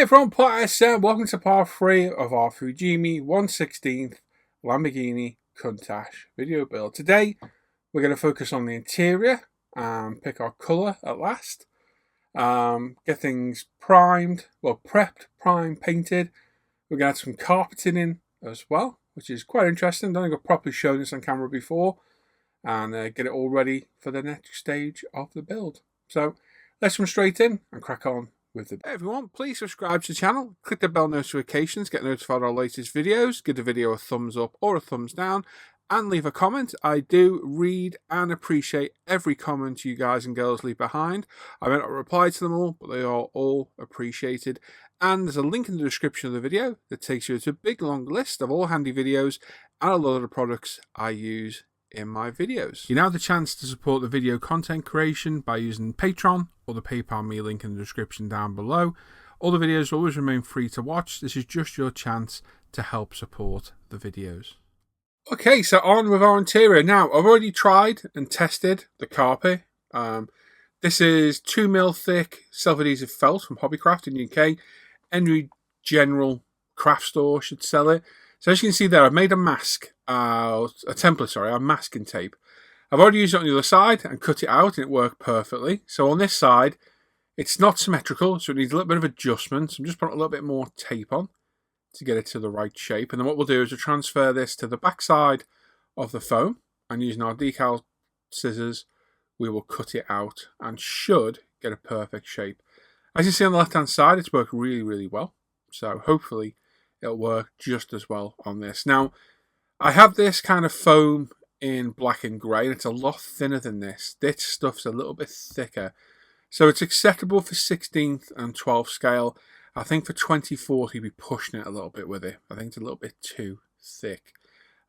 Hey everyone, Pot SM, welcome to part 3 of our Fujimi 1/16th Lamborghini Countach video build. Today we're going to focus on the interior and pick our colour at last. Get things primed, prepped, primed, painted. We're going to add some carpeting in as well, which is quite interesting. I don't think I've properly shown this on camera before. And get it all ready for the next stage of the build. So let's jump straight in and crack on with the... Hey everyone, please subscribe to the channel, click the bell notifications, get notified of our latest videos, give the video a thumbs up or a thumbs down, and leave a comment. I do read and appreciate every comment you guys and girls leave behind. I may not reply to them all, but they are all appreciated. And there's a link in the description of the video that takes you to a big long list of all handy videos and a lot of the products I use in my videos. You now have the chance to support the video content creation by using Patreon or the PayPal me link in the description down below. All the videos always remain free to watch. This is just your chance to help support the videos. Okay, so on with our interior. Now, I've already tried and tested the carpet. This is 2mm thick self-adhesive felt from Hobbycraft in the UK. Any general craft store should sell it. So as you can see there, I've made a mask, a masking tape. I've already used it on the other side and cut it out, and it worked perfectly. So on this side, it's not symmetrical, so it needs a little bit of adjustment. So I'm just putting a little bit more tape on to get it to the right shape. And then what we'll do is we'll transfer this to the back side of the foam, and using our decal scissors, we will cut it out and should get a perfect shape. As you see on the left-hand side, it's worked really, really well. So hopefully it'll work just as well on this. Now, I have this kind of foam in black and grey, and it's a lot thinner than this. This stuff's a little bit thicker. So it's acceptable for 16th and 12th scale. I think for 2040, we'll be pushing it a little bit with it. I think it's a little bit too thick.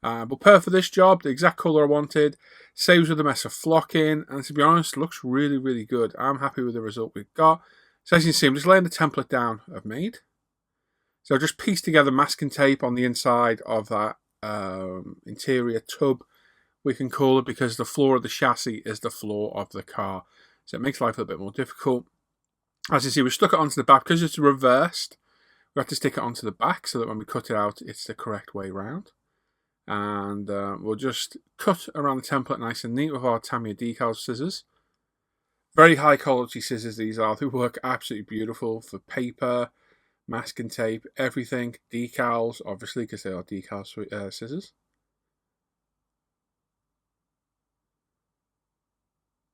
But perfect for this job, the exact colour I wanted. Saves with the mess of flocking, and to be honest, looks really, really good. I'm happy with the result we've got. So as you can see, I'm just laying the template down I've made. So just piece together masking tape on the inside of that interior tub, we can call it, because the floor of the chassis is the floor of the car. So it makes life a little bit more difficult. As you see, we stuck it onto the back. Because it's reversed, we have to stick it onto the back so that when we cut it out, it's the correct way round. And we'll just cut around the template nice and neat with our Tamiya Decals scissors. Very high quality scissors these are. They work absolutely beautiful for paper, masking tape, everything. Decals, obviously, because they are decal scissors.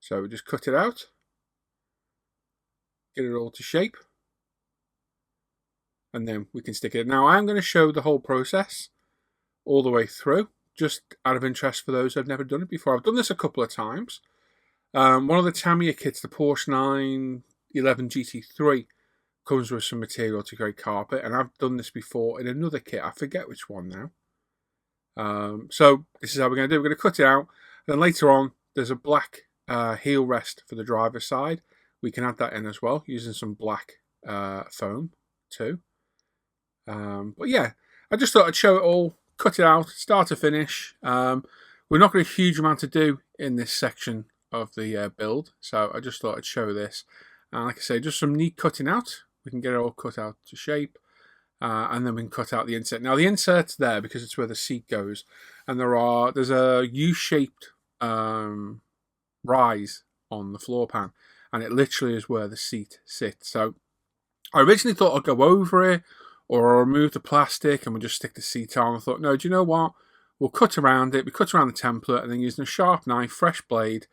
So we just cut it out, get it all to shape, and then we can stick it. Now, I'm going to show the whole process all the way through, just out of interest for those who have never done it before. I've done this a couple of times. One of the Tamiya kits, the Porsche 911 GT3, comes with some material to create carpet, and I've done this before in another kit. I forget which one now. So this is how we're going to do. We're going to cut it out, and then later on there's a black heel rest for the driver's side. We can add that in as well using some black foam too. But yeah, I just thought I'd show it all, cut it out, start to finish. We're not going to a huge amount to do in this section of the build, so I just thought I'd show this. And like I say, just some neat cutting out. We can get it all cut out to shape, and then we can cut out the insert. Now the insert's there because it's where the seat goes, and there's a U-shaped rise on the floor pan, and it literally is where the seat sits. So I originally thought I'd go over it, or I'll remove the plastic and we'll just stick the seat on. I thought, no, do you know what? We'll cut around it. We cut around the template, and then using a sharp knife, fresh blade,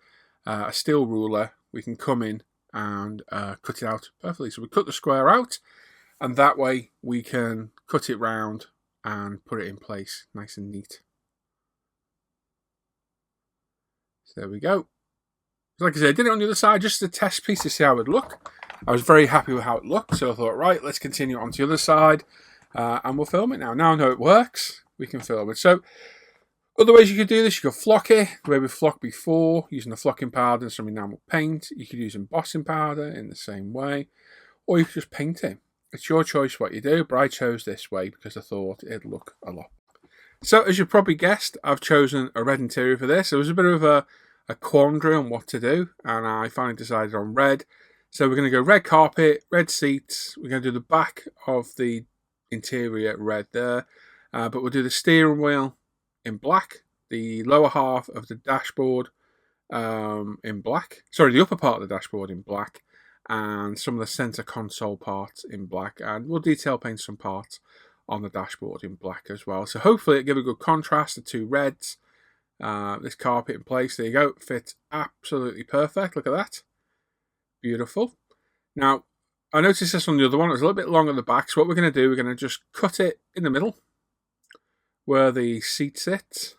a steel ruler, we can come in and cut it out perfectly. So we cut the square out, and that way we can cut it round and put it in place nice and neat. So there we go. So like I said, I did it on the other side just as a test piece to see how it would look. I was very happy with how it looked, so I thought, right, let's continue on to the other side, and we'll film it now. Now I know it works, we can film it. So other ways you could do this, you could flock it the way we flocked before, using the flocking powder and some enamel paint. You could use embossing powder in the same way, or you could just paint it. It's your choice what you do, but I chose this way because I thought it'd look a lot. So as you probably guessed, I've chosen a red interior for this. It was a bit of a quandary on what to do, and I finally decided on red. So we're going to go red carpet, red seats. We're going to do the back of the interior red there. But we'll do the steering wheel in black, the lower half of the dashboard in black. Sorry, the upper part of the dashboard in black, and some of the center console parts in black. And we'll detail paint some parts on the dashboard in black as well. So hopefully it'll give a good contrast, the two reds. This carpet in place, there you go, fits absolutely perfect. Look at that. Beautiful. Now, I noticed this on the other one, it was a little bit long at the back, so what we're going to do, we're going to just cut it in the middle where the seat sits,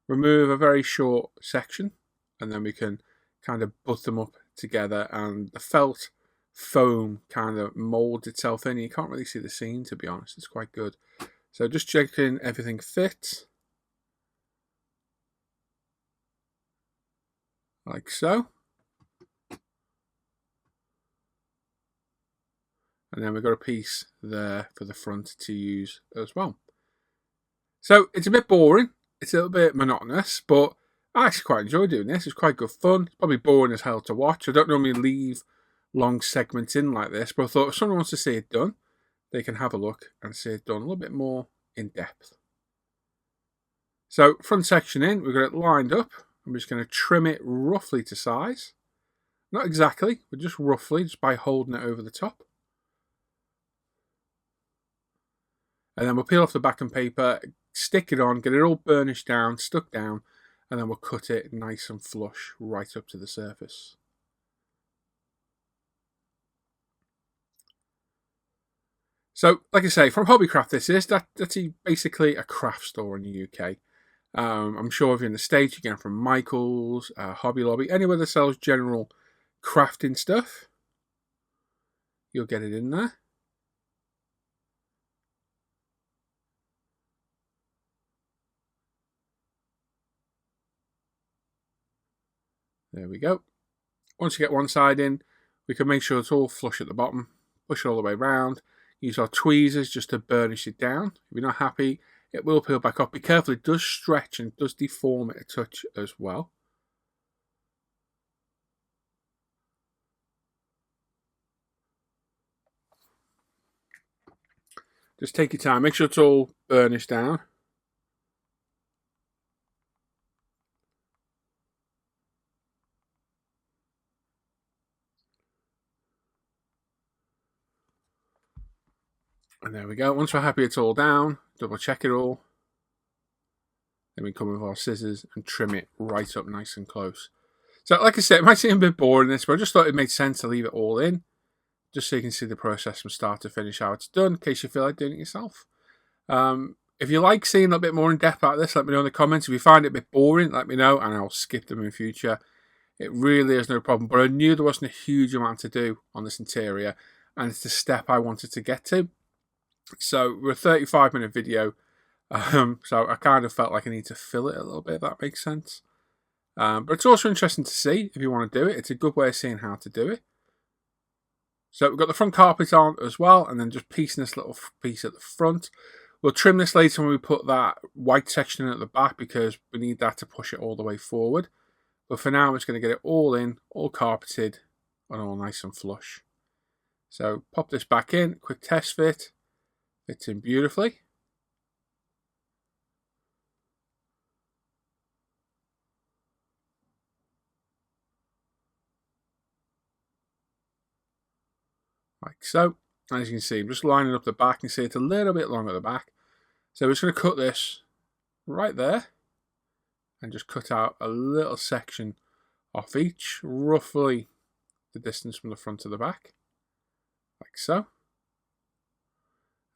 remove a very short section, and then we can kind of butt them up together, and the felt foam kind of molds itself in. You can't really see the seam, to be honest. It's quite good. So just checking everything fits. Like so. And then we've got a piece there for the front to use as well. So it's a bit boring. It's a little bit monotonous, but I actually quite enjoy doing this. It's quite good fun. It's probably boring as hell to watch. I don't normally leave long segments in like this, but I thought if someone wants to see it done, they can have a look and see it done a little bit more in depth. So front section in, we've got it lined up. I'm just going to trim it roughly to size. Not exactly, but just roughly, just by holding it over the top. And then we'll peel off the backing paper, stick it on, get it all burnished down, stuck down, and then we'll cut it nice and flush right up to the surface. So, like I say, from Hobbycraft this is, that's basically a craft store in the UK. I'm sure if you're in the States, you get it from Michael's, Hobby Lobby, anywhere that sells general crafting stuff, you'll get it in there. There we go. Once you get one side in, we can make sure it's all flush at the bottom, push it all the way around, use our tweezers just to burnish it down. If you're not happy, it will peel back up. Be careful, it does stretch and does deform it a touch as well. Just take your time, make sure it's all burnished down. And there we go. Once we're happy it's all down, double check it all. Then we come with our scissors and trim it right up nice and close. So like I said, it might seem a bit boring this, but I just thought it made sense to leave it all in, just so you can see the process from start to finish, how it's done, in case you feel like doing it yourself. If you like seeing a little bit more in depth about this, let me know in the comments. If you find it a bit boring, let me know, and I'll skip them in future. It really is no problem, but I knew there wasn't a huge amount to do on this interior, and it's the step I wanted to get to. So we're a 35-minute video, so I kind of felt like I need to fill it a little bit, if that makes sense. But it's also interesting to see if you want to do it. It's a good way of seeing how to do it. So we've got the front carpet on as well, and then just piecing this little piece at the front. We'll trim this later when we put that white section in at the back, because we need that to push it all the way forward. But for now, I'm just going to get it all in, all carpeted, and all nice and flush. So pop this back in, quick test fit. Fits in beautifully. Like so. As you can see, I'm just lining up the back. You see it's a little bit long at the back. So we're just going to cut this right there and just cut out a little section off each, roughly the distance from the front to the back. Like so.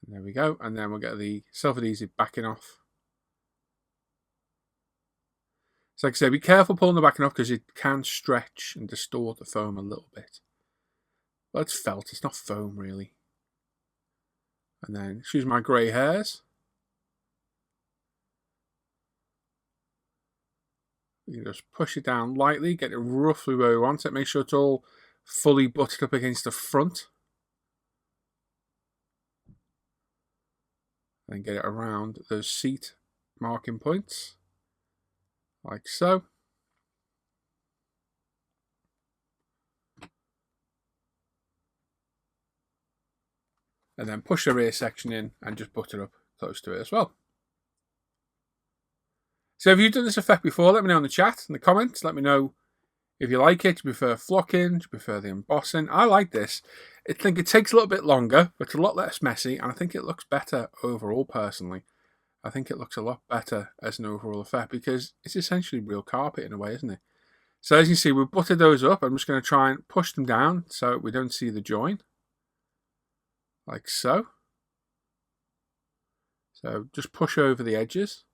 And there we go. And then we'll get the self-adhesive backing off. So like I say, be careful pulling the backing off, because it can stretch and distort the foam a little bit. But it's felt, it's not foam really. And then excuse my grey hairs. You can just push it down lightly, get it roughly where we want it. Make sure it's all fully butted up against the front. And get it around those seat marking points. Like so. and then push the rear section in and just butter up close to it as well. So if you've done this effect before, let me know in the chat, in the comments. Let me know if you like it. Do you prefer flocking? Do you prefer the embossing? I like this. I think it takes a little bit longer, but it's a lot less messy, and I think it looks better overall, personally. I think it looks a lot better as an overall effect because it's essentially real carpet in a way, isn't it? So as you can see, we've buttered those up. I'm just going to try and push them down so we don't see the join. Like so. So just push over the edges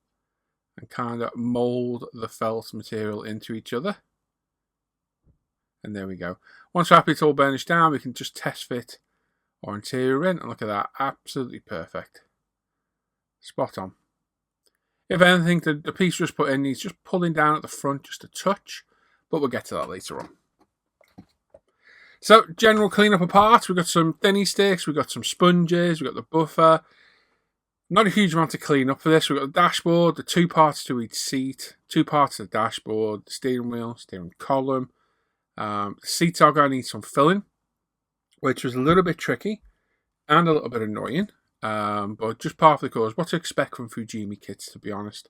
and kind of mold the felt material into each other. And there we go. Once we're happy it's all burnished down, we can just test fit our interior in. And look at that, absolutely perfect. Spot on. If anything, the piece just put in needs just pulling down at the front just a touch, but we'll get to that later on. So, general cleanup of parts. We've got some thinny sticks, we've got some sponges, we've got the buffer. Not a huge amount to clean up for this. We've got the dashboard, the 2 parts to each seat, 2 parts of the dashboard, the steering wheel, steering column. The seats are going to need some filling, which was a little bit tricky and a little bit annoying. But just part of the course, what to expect from Fujimi kits, to be honest.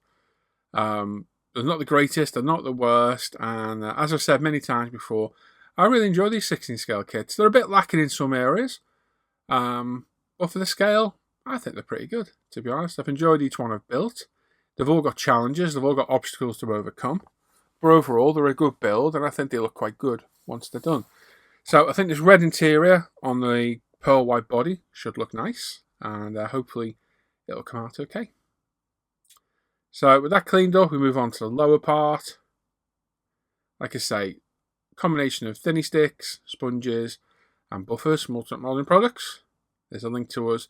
They're not the greatest, they're not the worst, and as I've said many times before, I really enjoy these 16 scale kits. They're a bit lacking in some areas, but for the scale, I think they're pretty good, to be honest. I've enjoyed each one I've built. They've all got challenges, they've all got obstacles to overcome, but overall, they're a good build, and I think they look quite good once they're done. So I think this red interior on the pearl white body should look nice, and hopefully it'll come out okay. So with that cleaned up, we move on to the lower part. Like I say, combination of thinny sticks, sponges, and buffers from Ultimate Molding Products. There's a link to us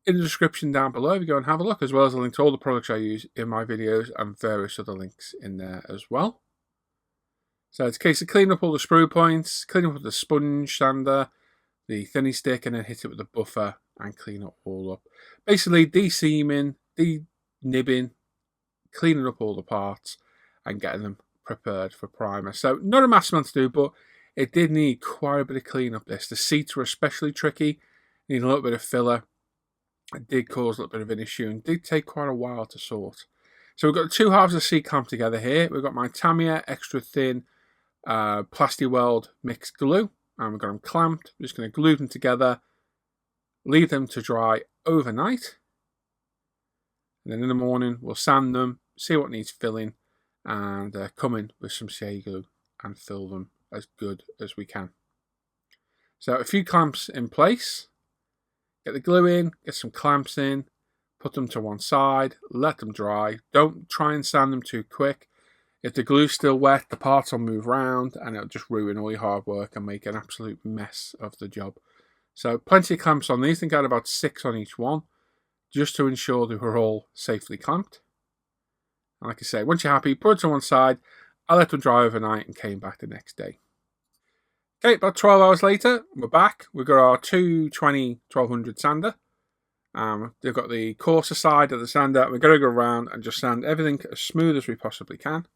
in the description down below if you go and have a look, as well as a link to all the products I use in my videos and various other links in there as well. So it's a case of cleaning up all the sprue points, cleaning up with the sponge sander, the thinny stick, and then hit it with the buffer and clean it all up. Basically de-seaming, de-nibbing, cleaning up all the parts and getting them prepared for primer. So not a massive amount to do, but it did need quite a bit of clean up this. The seats were especially tricky, need a little bit of filler. It did cause a little bit of an issue and did take quite a while to sort. So we've got the 2 halves of the seat clamped together here. We've got my Tamiya extra thin Plasti-Weld mixed glue, and we've got them clamped. I'm just going to glue them together, leave them to dry overnight, and then in the morning we'll sand them, see what needs filling, and come in with some CA glue and fill them as good as we can. So a few clamps in place, get the glue in, get some clamps in, put them to one side, let them dry. Don't try and sand them too quick. If the glue's still wet, the parts will move around and it'll just ruin all your hard work and make an absolute mess of the job. So plenty of clamps on these. I think I had about 6 on each one, just to ensure they were all safely clamped. And like I say, once you're happy, put it to one side. I let them dry overnight and came back the next day. Okay, about 12 hours later, we're back. We've got our 220 1200 sander. They've got the coarser side of the sander. We're going to go around and just sand everything as smooth as we possibly can.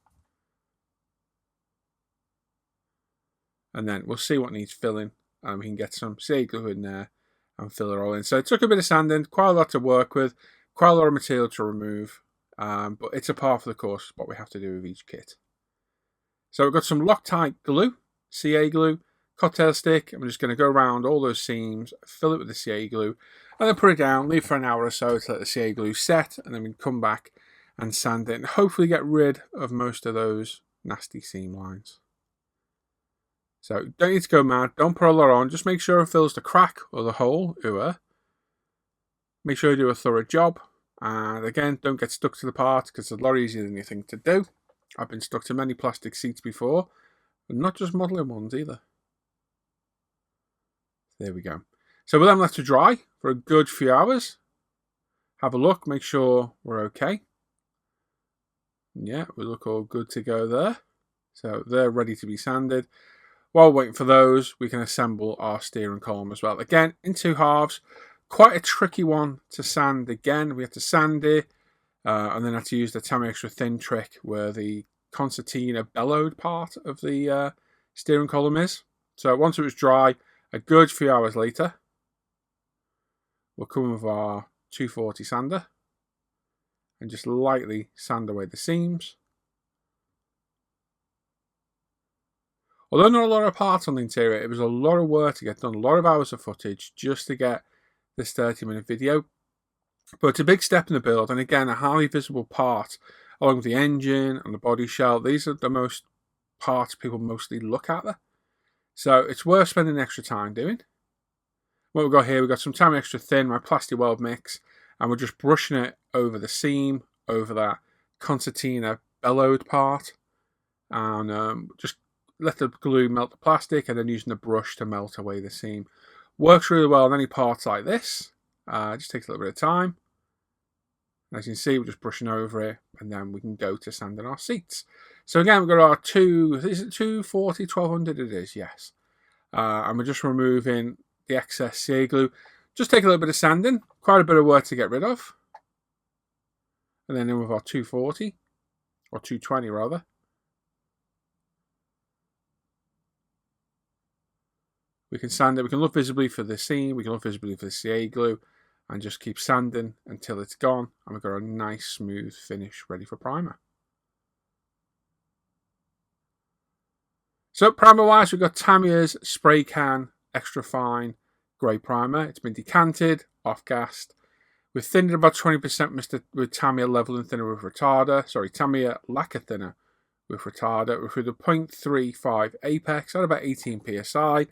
And then we'll see what needs filling, and we can get some CA glue in there and fill it all in. So it took a bit of sanding, quite a lot to work with, quite a lot of material to remove, but it's a part of the course, what we have to do with each kit. So we've got some Loctite glue, CA glue, cocktail stick, and we're just going to go around all those seams, fill it with the CA glue, and then put it down, leave for an hour or so to let the CA glue set, and then we can come back and sand it and hopefully get rid of most of those nasty seam lines. So don't need to go mad, don't put a lot on, just make sure it fills the crack or the hole. Make sure you do a thorough job, and again, don't get stuck to the part because it's a lot easier than you think to do. I've been stuck to many plastic seats before, but not just modelling ones either. There we go. So we'll then let to dry for a good few hours. Have a look, make sure we're okay. Yeah, we look all good to go there. So they're ready to be sanded. While waiting for those, we can assemble our steering column as well. Again, in 2 halves. Quite a tricky one to sand again. We have to sand it, and then have to use the Tamiya extra thin trick where the concertina bellowed part of the steering column is. So once it was dry, a good few hours later, we'll come with our 240 sander and just lightly sand away the seams. Although not a lot of parts on the interior, it was a lot of work to get done, a lot of hours of footage just to get this 30-minute video. But it's a big step in the build, and again, a highly visible part, along with the engine and the body shell. These are the most parts people mostly look at there. So it's worth spending extra time doing. What we've got here, we've got some Tamiya Extra Thin, my plastic weld mix, and we're just brushing it over the seam, over that concertina bellowed part, and just let the glue melt the plastic, and then using the brush to melt away the seam. Works really well on any parts like this. Just takes a little bit of time. As you can see, we're just brushing over it, and then we can go to sanding our seats. So again, we've got our is it 240, 1200? It is, yes. And we're just removing the excess CA glue. Just take a little bit of sanding, quite a bit of work to get rid of. And then in with our 240, or 220 rather. We can sand it, we can look visibly for the seam, we can look visibly for the CA glue, and just keep sanding until it's gone, and we've got a nice smooth finish ready for primer. So primer wise, we've got Tamiya's Spray Can Extra Fine Grey Primer. It's been decanted, off-gassed. We've thinned it about 20% with Tamiya Level and Thinner with Retarder. Sorry, Tamiya Lacquer Thinner with Retarder. We're through the 0.35 apex at about 18 psi.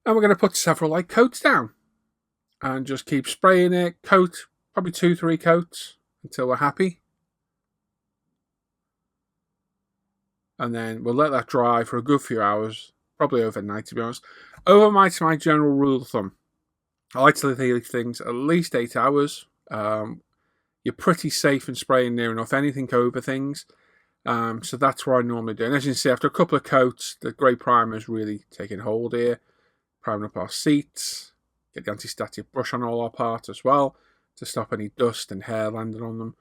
And we're going to put several light coats down. And just keep spraying it, coat, probably 2-3 coats until we're happy. And then we'll let that dry for a good few hours, probably overnight to be honest. Overnight's my general rule of thumb. I like to leave things at least 8 hours. You're pretty safe in spraying near enough anything over things. So that's what I normally do. And as you can see, after a couple of coats, the grey primer is really taking hold here. Priming up our seats. Get the anti-static brush on all our parts as well to stop any dust and hair landing on them.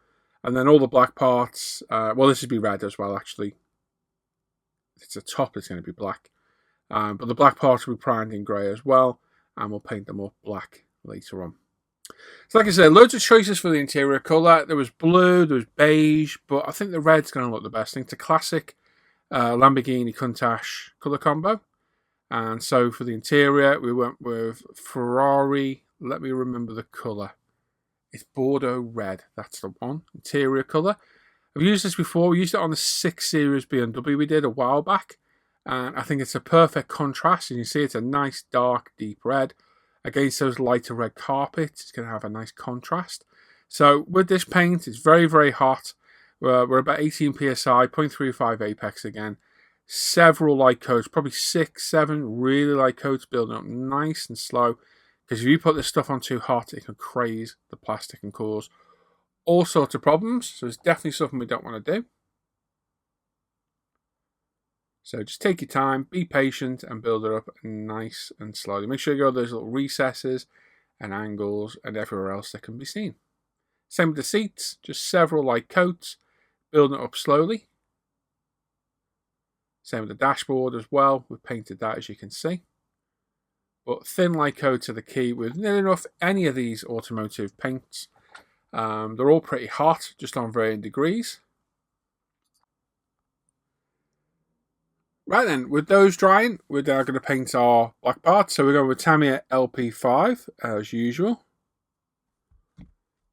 And then all the black parts, well, this would be red as well actually. It's a top, it's going to be black. But the black parts will be primed in grey as well, and we'll paint them up black later on. So like I said, loads of choices for the interior colour. There was blue, there was beige, but I think the red's going to look the best. I think it's a classic Lamborghini Countach colour combo. And so for the interior, we went with Ferrari. Let me remember the colour. It's Bordeaux Red. That's the one. Interior colour. I've used this before. We used it on the 6 Series BMW we did a while back. And I think it's a perfect contrast. And you see it's a nice dark, deep red. Against those lighter red carpets, it's going to have a nice contrast. So with this paint, it's very, very hot. We're about 18 psi, 0.35 apex again. Several light coats, probably 6, 7 really light coats, building up nice and slow. Because if you put this stuff on too hot, it can craze the plastic and cause all sorts of problems. So it's definitely something we don't want to do. So just take your time, be patient, and build it up nice and slowly. Make sure you go those little recesses and angles and everywhere else that can be seen. Same with the seats, just several light coats, building it up slowly. Same with the dashboard as well. We've painted that, as you can see. But thin light coats are the key with nearly enough any of these automotive paints. They're all pretty hot, just on varying degrees. Right then, with those drying, we're now going to paint our black parts. So we're going with Tamiya LP5 as usual.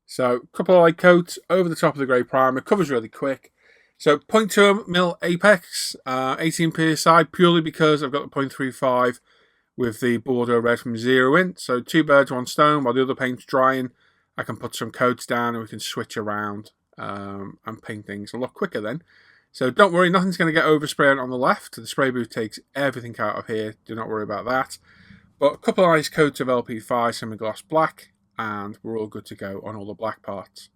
So a couple of light coats over the top of the grey primer. Covers really quick. So 0.2mm apex, 18 psi, purely because I've got the 0.35 with the Bordeaux Red from 0 in. So 2 birds, 1 stone. While the other paint's drying, I can put some coats down and we can switch around and paint things a lot quicker then. So don't worry, nothing's going to get oversprayed on the left. The spray booth takes everything out of here. Do not worry about that. But a couple of nice coats of LP5 semi-gloss black, and we're all good to go on all the black parts.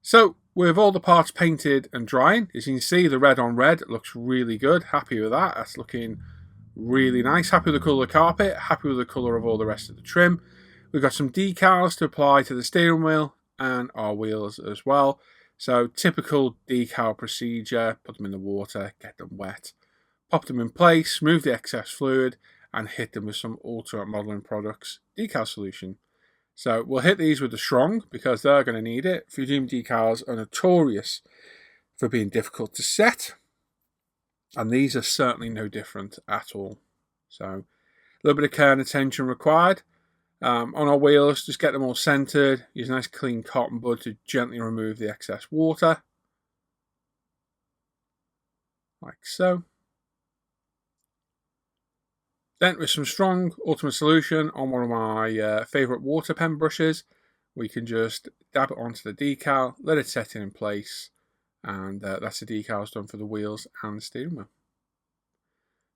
So with all the parts painted and drying, as you can see, the red on red looks really good. Happy with that. That's looking really nice. Happy with the colour of the carpet. Happy with the colour of all the rest of the trim. We've got some decals to apply to the steering wheel and our wheels as well. So typical decal procedure. Put them in the water, get them wet. pop them in place, remove the excess fluid, and hit them with some Ultimate Modeling Products decal solution. So we'll hit these with the strong because they're going to need it. Fujimi decals are notorious for being difficult to set, and these are certainly no different at all. So a little bit of care and attention required. On our wheels, just get them all centered. Use a nice clean cotton bud to gently remove the excess water, like so. Then with some strong Ultimate solution on one of my favourite water pen brushes, we can just dab it onto the decal, let it set in place, and that's the decals done for the wheels and the steering wheel.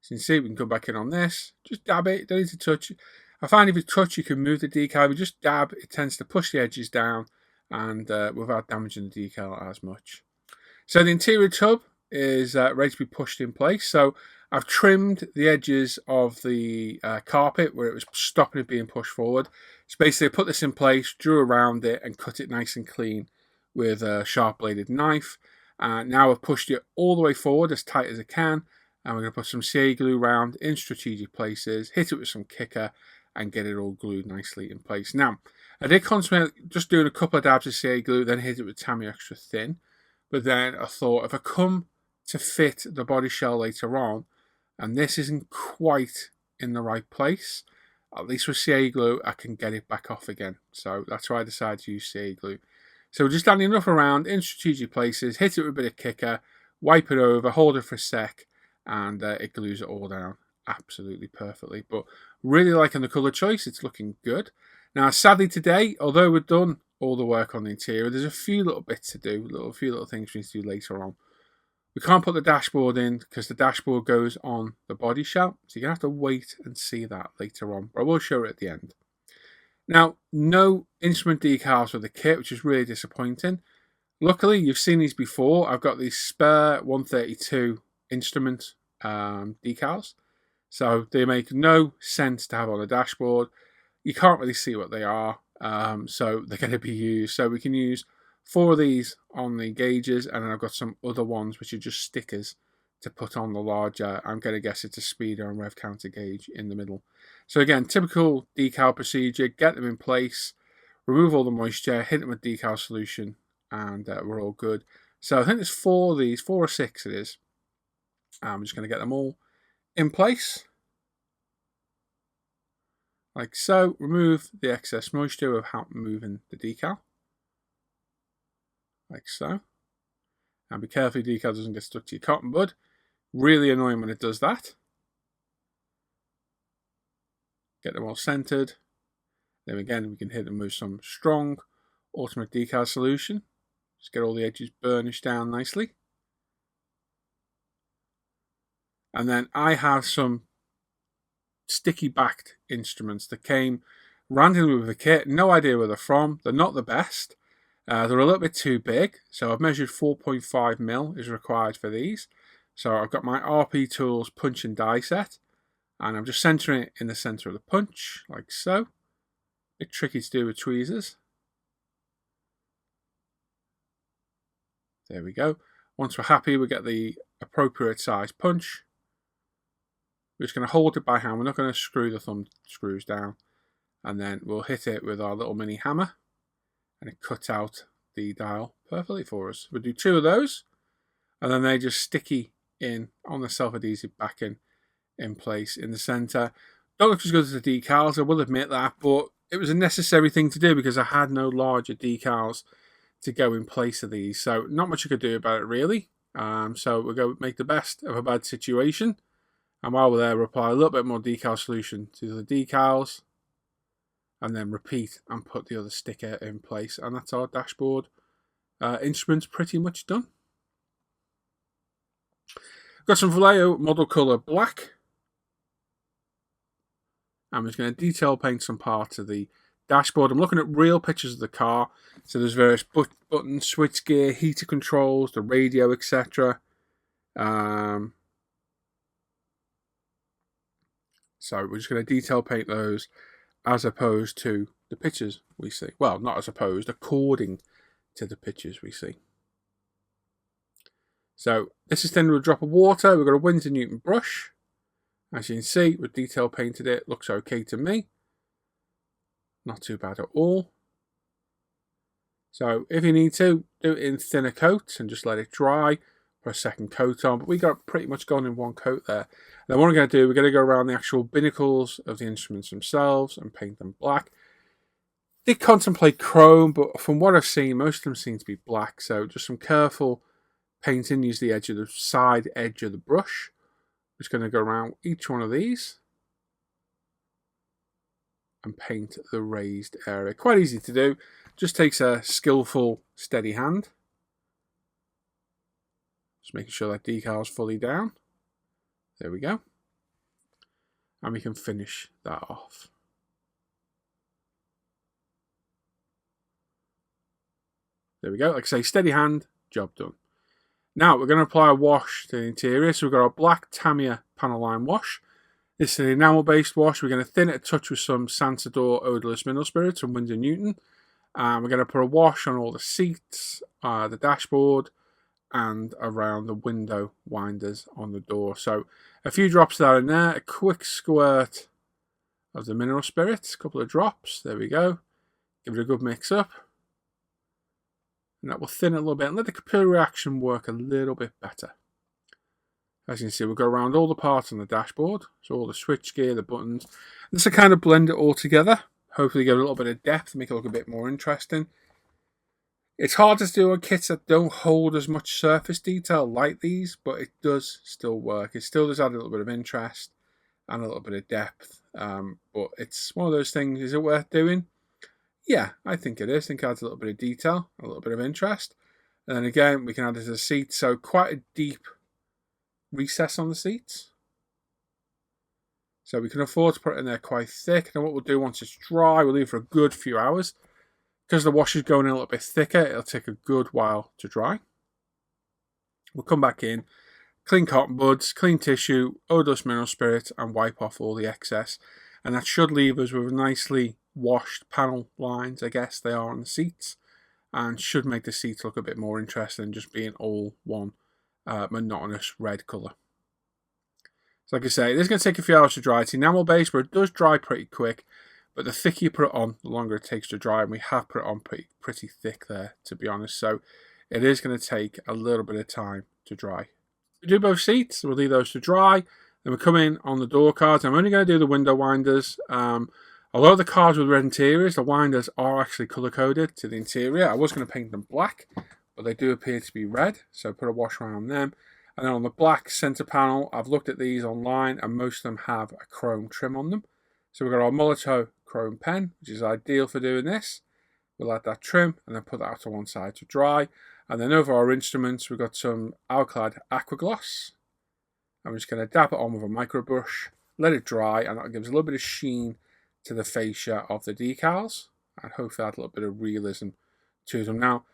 So you can see we can come back in on this, just dab it, don't need to touch it. I find if you touch, you can move the decal. If you just dab, it tends to push the edges down and without damaging the decal as much. So the interior tub is ready to be pushed in place. So I've trimmed the edges of the carpet where it was stopping it being pushed forward. So basically I put this in place, drew around it and cut it nice and clean with a sharp bladed knife. Now I've pushed it all the way forward as tight as I can. And we're going to put some CA glue around in strategic places, hit it with some kicker and get it all glued nicely in place. Now, I did contemplate just doing a couple of dabs of CA glue, then hit it with Tamiya Extra Thin. But then I thought if I come to fit the body shell later on, and this isn't quite in the right place, at least with CA glue, I can get it back off again. So that's why I decided to use CA glue. So we're just adding enough around in strategic places, hit it with a bit of kicker, wipe it over, hold it for a sec, and it glues it all down absolutely perfectly. But really liking the colour choice, it's looking good. Now, sadly today, although we've done all the work on the interior, there's a few little bits to do, a few little things we need to do later on. We can't put the dashboard in because the dashboard goes on the body shell, so you're going to have to wait and see that later on, but I will show it at the end. Now, no instrument decals with the kit, which is really disappointing. Luckily, you've seen these before. I've got these spare 132 instrument decals, so they make no sense to have on the dashboard. You can't really see what they are, so they're going to be used. So we can use 4 of these on the gauges, and then I've got some other ones which are just stickers to put on the larger, I'm going to guess it's a speeder and rev counter gauge in the middle. So again, typical decal procedure, get them in place, remove all the moisture, hit them with decal solution, and we're all good. So I think there's 4 of these, 4 or 6 it is. I'm just going to get them all in place. Like so, remove the excess moisture without moving the decal. Like so. And be careful the decal doesn't get stuck to your cotton bud. Really annoying when it does that. Get them all centered. Then again, we can hit them with some strong Ultimate decal solution. Just get all the edges burnished down nicely. And then I have some sticky backed instruments that came randomly with the kit. No idea where they're from. They're not the best. They're a little bit too big. So I've measured 4.5mm is required for these. So I've got my RP Tools punch and die set. And I'm just centering it in the center of the punch, like so. A bit tricky to do with tweezers. There we go. Once we're happy, we get the appropriate size punch. We're just going to hold it by hand. We're not going to screw the thumb screws down. And then we'll hit it with our little mini hammer. And it cuts out the dial perfectly for us. We'll do 2 of those. And then they just sticky in on the self-adhesive backing in place in the center. Don't look as good as the decals, I will admit that. But it was a necessary thing to do because I had no larger decals to go in place of these. So not much I could do about it really. So we'll go make the best of a bad situation. And while we're there, we'll apply a little bit more decal solution to the decals. And then repeat and put the other sticker in place. And that's our dashboard instruments pretty much done. Got some Vallejo model colour black. I'm just going to detail paint some parts of the dashboard. I'm looking at real pictures of the car. So there's various buttons, switch gear, heater controls, the radio, etc. So we're just going to detail paint those as opposed to the pictures we see. Well, not as opposed, according to the pictures we see. So this is thinned with a drop of water. We've got a Winsor Newton brush. As you can see, with detail painted it, looks okay to me. Not too bad at all. So if you need to, do it in thinner coats and just let it dry for a second coat on. But we got pretty much gone in one coat there. Then what we're going to do, we're going to go around the actual binnacles of the instruments themselves and paint them black. Did contemplate chrome, but from what I've seen, most of them seem to be black. So just some careful painting. Use the edge of the side edge of the brush. Just going to go around each one of these and paint the raised area. Quite easy to do. Just takes a skillful, steady hand. Just making sure that decal is fully down. There we go. And we can finish that off. There we go. Like I say, steady hand, job done. Now we're going to apply a wash to the interior. So we've got our black Tamiya panel line wash. This is an enamel based wash. We're going to thin it a touch with some Santador odorless mineral spirits from Winsor Newton. We're going to put a wash on all the seats, the dashboard, and around the window winders on the door. So a few drops there and there. A quick squirt of the mineral spirits. A couple of drops. There we go. Give it a good mix up. And that will thin it a little bit and let the capillary reaction work a little bit better. As you can see, we'll go around all the parts on the dashboard. So all the switch gear, the buttons. This will kind of blend it all together. Hopefully give it a little bit of depth, make it look a bit more interesting. It's hard to do on kits that don't hold as much surface detail like these, but it does still work. It still does add a little bit of interest and a little bit of depth. But it's one of those things, is it worth doing? Yeah, I think it is. I think it adds a little bit of detail, a little bit of interest. And then again, we can add it to the seats. So quite a deep recess on the seats. So we can afford to put it in there quite thick. And what we'll do once it's dry, we'll leave it for a good few hours. Because the wash is going in a little bit thicker, it'll take a good while to dry. We'll come back in, clean cotton buds, clean tissue, odorless mineral spirit, and wipe off all the excess. And that should leave us with nicely washed panel lines, I guess they are on the seats, and should make the seats look a bit more interesting than just being all one monotonous red colour. So like I say, this is going to take a few hours to dry. It's enamel based, but it does dry pretty quick. But the thicker you put it on, the longer it takes to dry. And we have put it on pretty thick there, to be honest. So it is going to take a little bit of time to dry. We do both seats. We'll leave those to dry. Then we come in on the door cards. I'm only going to do the window winders. Although the cards with red interiors, the winders are actually colour-coded to the interior. I was going to paint them black, but they do appear to be red. So put a wash around them. And then on the black centre panel, I've looked at these online, and most of them have a chrome trim on them. So we've got our Molotow chrome pen, which is ideal for doing this. We'll add that trim and then put that out to one side to dry. And then over our instruments, we've got some Alclad Aqua Gloss. I'm just going to dab it on with a micro brush, let it dry, and that gives a little bit of sheen to the fascia of the decals, and hopefully add a little bit of realism to them. Now,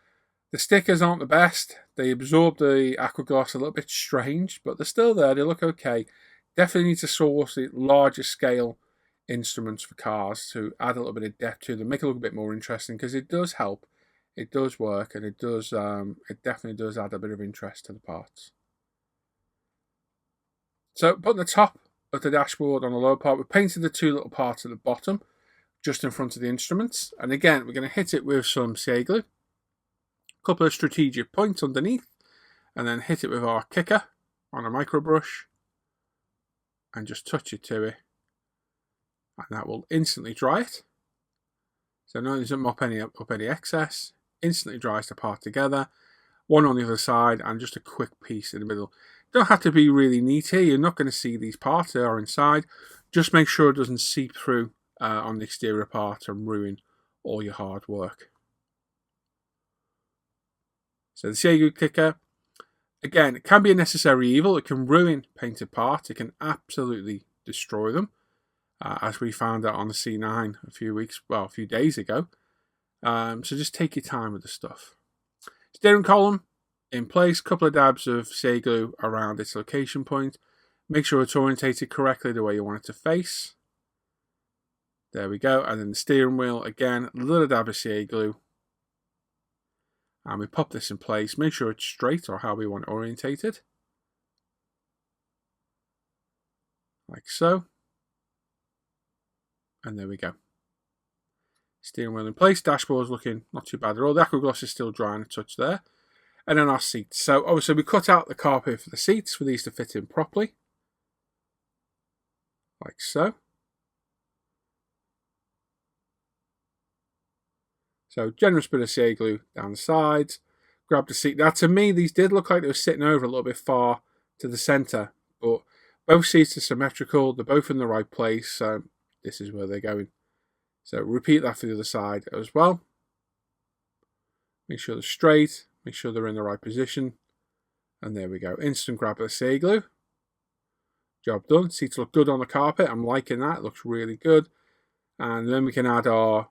the stickers aren't the best. They absorb the Aqua Gloss a little bit strange, but they're still there. They look okay. Definitely need to source the larger scale instruments for cars to add a little bit of depth to them, make it look a bit more interesting, because it does help, it does work, and it does it definitely does add a bit of interest to the parts. So putting the top of the dashboard on the lower part, we've painted the two little parts at the bottom just in front of the instruments, and again we're going to hit it with some CA glue, a couple of strategic points underneath, and then hit it with our kicker on a micro brush and just touch it to it. And that will instantly dry it. So no, it doesn't mop any excess. Instantly dries the part together. One on the other side and just a quick piece in the middle. Don't have to be really neat here. You're not going to see these parts. They are inside. Just make sure it doesn't seep through on the exterior part and ruin all your hard work. So the CA kicker, again, it can be a necessary evil. It can ruin painted parts. It can absolutely destroy them. As we found out on the C9 a few days ago. So just take your time with the stuff. Steering column in place, couple of dabs of CA glue around its location point. Make sure it's orientated correctly the way you want it to face. There we go. And then the steering wheel, again, a little dab of CA glue. And we pop this in place, make sure it's straight or how we want it orientated. Like so. And there we go. Steering wheel in place, dashboard's looking not too bad at all. The aqua gloss is still drying a touch there. And then our seats. So obviously we cut out the carpet for the seats for these to fit in properly. Like so. So generous bit of CA glue down the sides. Grab the seat. Now to me, these did look like they were sitting over a little bit far to the centre. But both seats are symmetrical. They're both in the right place. So this is where they're going. So repeat that for the other side as well. Make sure they're straight. Make sure they're in the right position. And there we go. Instant grab of the CA glue. Job done. Seats look good on the carpet. I'm liking that. It looks really good. And then we can add our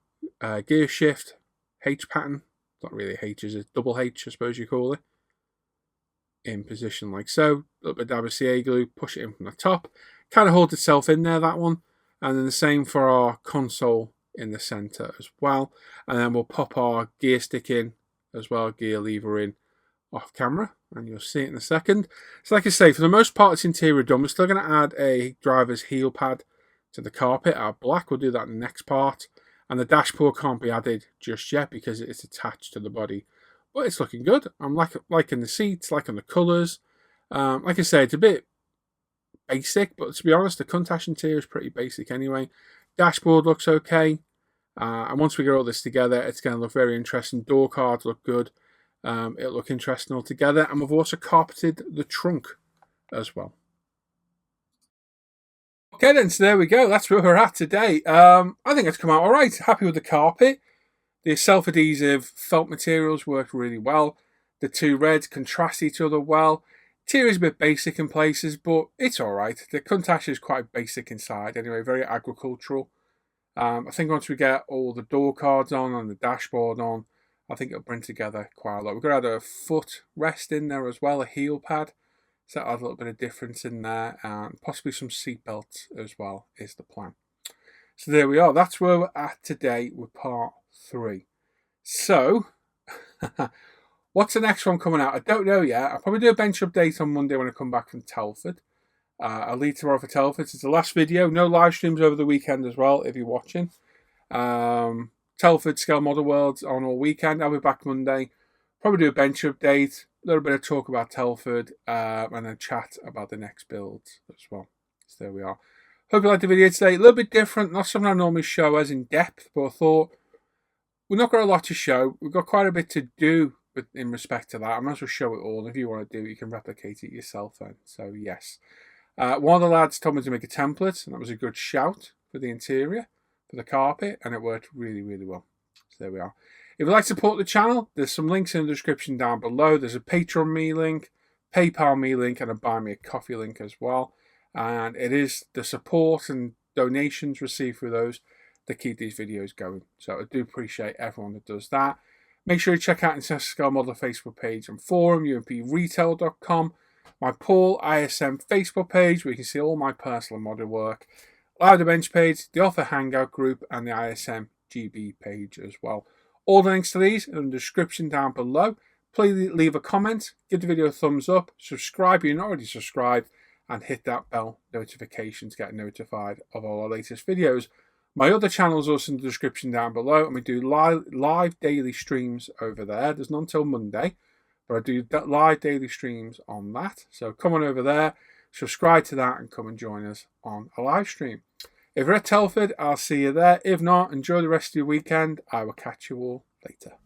gear shift H pattern. Not really H, is it? Double H, I suppose you call it. In position like so. A little bit of dab of CA glue. Push it in from the top. Kind of holds itself in there, that one. And then the same for our console in the center as well. And then we'll pop our gear stick in as well, gear lever in off camera, and you'll see it in a second. So like I say, for the most part it's interior done. We're still going to add a driver's heel pad to the carpet, our black. We'll do that in the next part. And the dashboard can't be added just yet because it's attached to the body. But it's looking good. I'm liking the seats, liking the colours. Like I say, it's a bit basic, but to be honest, the Countach interior is pretty basic anyway. Dashboard looks okay. And once we get all this together, it's going to look very interesting. Door cards look good. It'll look interesting altogether. And we've also carpeted the trunk as well. Okay then, so there we go. That's where we're at today. I think it's come out all right. Happy with the carpet. The self-adhesive felt materials worked really well. The two reds contrast each other well. Interior is a bit basic in places, but it's all right. The Countach is quite basic inside anyway, very agricultural. I think once we get all the door cards on and the dashboard on, I think it'll bring together quite a lot. We're going to add a foot rest in there as well, a heel pad. So that'll add a little bit of difference in there, and possibly some seat belts as well is the plan. So there we are. That's where we're at today with part 3. So, what's the next one coming out? I don't know yet. I'll probably do a bench update on Monday when I come back from Telford. I'll leave tomorrow for Telford. It's the last video. No live streams over the weekend as well, if you're watching. Telford Scale Model Worlds on all weekend. I'll be back Monday. Probably do a bench update, a little bit of talk about Telford, and then chat about the next builds as well. So there we are. Hope you liked the video today. A little bit different, not something I normally show as in depth, but I thought we've not got a lot to show. We've got quite a bit to do in respect to that. I might as well show it all. If you want to do it, you can replicate it yourself then. So yes. One of the lads told me to make a template, and that was a good shout for the interior, for the carpet, and it worked really, really well. So there we are. If you'd like to support the channel, there's some links in the description down below. There's a Patreon me link, PayPal me link, and a Buy Me a Coffee link as well. And it is the support and donations received through those that keep these videos going. So I do appreciate everyone that does that. Make sure you check out International Scale Model Facebook page and forum, umpretail.com. My Paul ISM Facebook page, where you can see all my personal model work. Live the Bench page, the Off Air Hangout group, and the ISM GB page as well. All the links to these are in the description down below. Please leave a comment, give the video a thumbs up, subscribe if you're not already subscribed, and hit that bell notification to get notified of all our latest videos. My other channels are also in the description down below, and we do live daily streams over there. There's none until Monday, but I do live daily streams on that. So come on over there, subscribe to that, and come and join us on a live stream. If you're at Telford, I'll see you there. If not, enjoy the rest of your weekend. I will catch you all later.